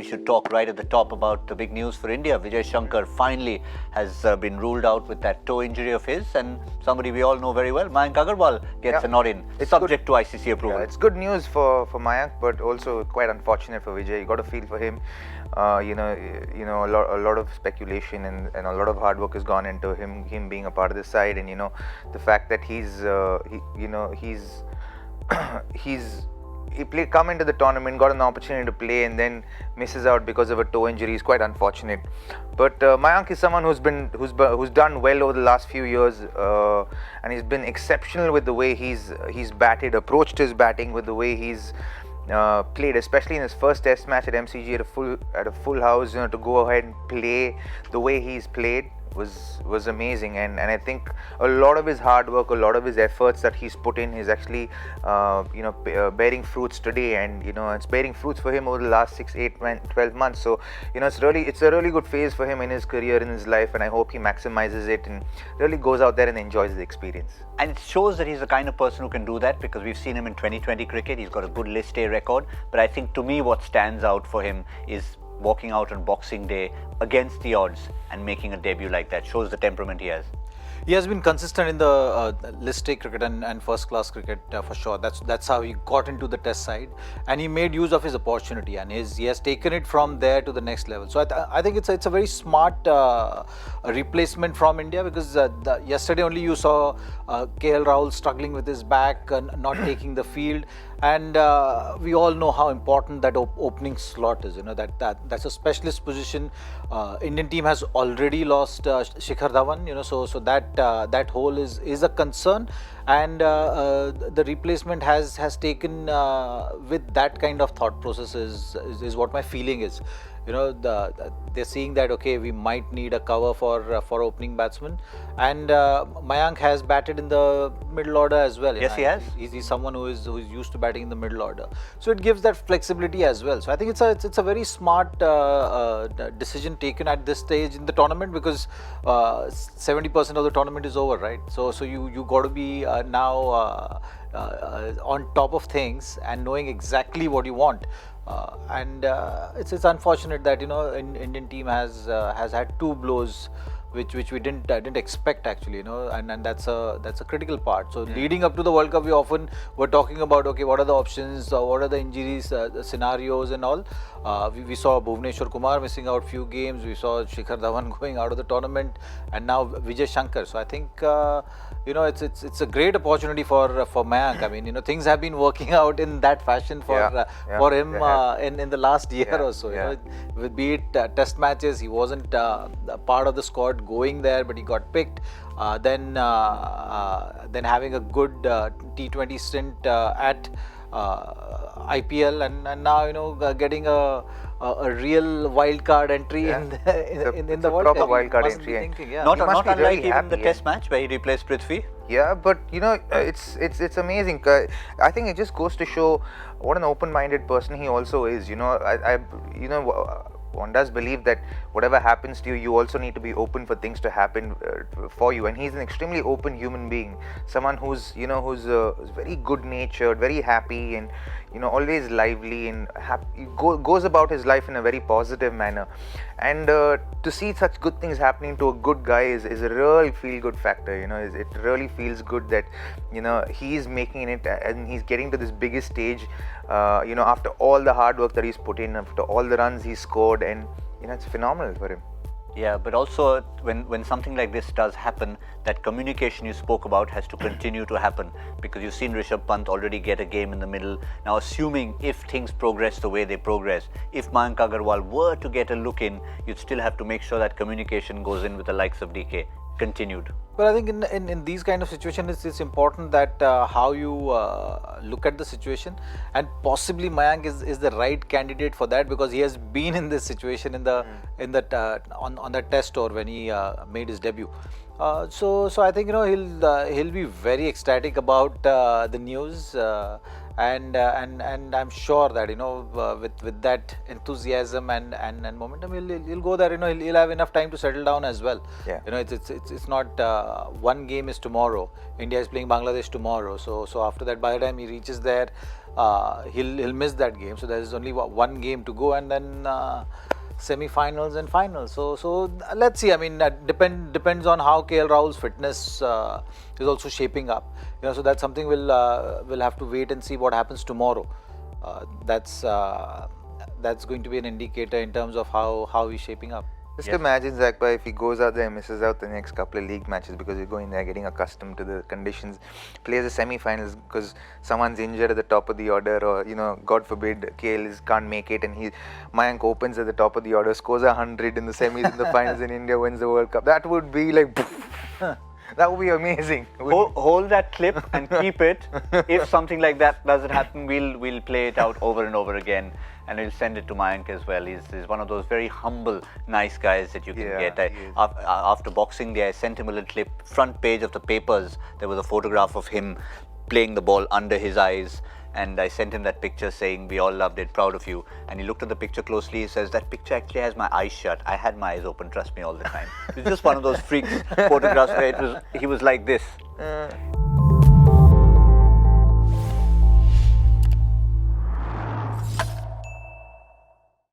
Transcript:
should talk right at the top about the big news for India. Vijay Shankar finally has been ruled out with that toe injury of his, and somebody we all know very well, Mayank Agarwal, gets a nod in, subject to ICC approval. Yeah, it's good news for Mayank, but also quite unfortunate for Vijay. You got to feel for him. A lot of speculation and a lot of hard work has gone into him being a part of this side, and the fact that he come into the tournament, got an opportunity to play, and then misses out because of a toe injury is quite unfortunate. But Mayank is someone who's done well over the last few years, and he's been exceptional with the way he's approached his batting, with the way he's played, especially in his first Test match at MCG at a full house. To go ahead and play the way he's played was amazing, and I think a lot of his hard work, a lot of his efforts that he's put in is actually bearing fruits today, and it's bearing fruits for him over the last 6, 8, 12 months. So it's a really good phase for him in his career, in his life, and I hope he maximizes it and really goes out there and enjoys the experience. And it shows that he's the kind of person who can do that, because we've seen him in 2020 cricket. He's got a good list A record, but I think to me what stands out for him is walking out on Boxing Day against the odds and making a debut like that. Shows the temperament he has. He has been consistent in the list A cricket and first class cricket for sure. That's how he got into the Test side, and he made use of his opportunity, and he has taken it from there to the next level. So I think it's a very smart replacement from India, because yesterday only you saw KL Rahul struggling with his back and not taking the field, and we all know how important that opening slot is. That's a specialist position. Indian team has already lost Shikhar Dhawan. So that hole is a concern, and the replacement has taken with that kind of thought process is what my feeling is. They're seeing that, okay, we might need a cover for opening batsmen, and Mayank has batted in the middle order as well. Yes, he has. He's someone who is used to batting in the middle order, so it gives that flexibility as well. So I think it's a very smart decision taken at this stage in the tournament, because 70% of the tournament is over, right? So you got to be now on top of things and knowing exactly what you want. And it's unfortunate that Indian team has had two blows which we didn't expect actually, and that's a critical part. So leading up to the World Cup, we often were talking about, okay, what are the options, what are the injuries, the scenarios and all. We saw Bhuvneshwar Kumar missing out few games, we saw Shikhar Dhawan going out of the tournament, and now Vijay Shankar. So I think it's a great opportunity for Mayank. I mean, things have been working out in that fashion for him in the last year or so. Be it Test matches, he wasn't part of the squad going there, but he got picked. Then having a good T20 stint at IPL, and now getting a real wild card entry in the World Cup. Wild card entry. Not unlike even the Test match where he replaced Prithvi. Yeah, but it's amazing. I think it just goes to show what an open-minded person he also is. One does believe that whatever happens to you, you also need to be open for things to happen for you. And he's an extremely open human being, someone who's very good-natured, very happy, and always lively, and goes about his life in a very positive manner. And to see such good things happening to a good guy is a real feel-good factor. It really feels good that he's making it and he's getting to this biggest stage. After all the hard work that he's put in, after all the runs he's scored, and it's phenomenal for him. Yeah, but also when something like this does happen, that communication you spoke about has to continue to happen, because you've seen Rishabh Pant already get a game in the middle. Now, assuming if things progress the way they progress, if Mayank Agarwal were to get a look in, you'd still have to make sure that communication goes in with the likes of DK. Continued. But I think in these kind of situations, it's important that how you look at the situation, and possibly Mayank is the right candidate for that, because he has been in this situation on that Test tour when he made his debut. So I think he'll be very ecstatic about the news, and I'm sure that with that enthusiasm and momentum, he'll go there. He'll have enough time to settle down as well. Yeah. It's not one game is tomorrow. India is playing Bangladesh tomorrow. So after that, by the time he reaches there, he'll miss that game. So there is only one game to go, and then semi-finals and finals. So let's see. I mean, that depends on how KL Rahul's fitness is also shaping up. So that's something we'll have to wait and see what happens tomorrow. That's going to be an indicator in terms of how he's shaping up. Just imagine Zakba if he goes out there and misses out the next couple of league matches because he's going there getting accustomed to the conditions, plays the semi-finals because someone's injured at the top of the order, or God forbid KL can't make it, and Mayank opens at the top of the order, scores 100 in the semis in the finals, and India wins the World Cup. That would be like that would be amazing. Hold that clip and keep it. If something like that doesn't happen, we'll play it out over and over again, and we'll send it to Mayank as well. He's one of those very humble, nice guys that you can get. After Boxing Day, I sent him a little clip. Front page of the papers, there was a photograph of him playing the ball under his eyes. And I sent him that picture saying, "We all loved it, proud of you." And he looked at the picture closely. He says, "That picture actually has my eyes shut. I had my eyes open, trust me, all the time." It's just one of those freaks photographs where he was like this.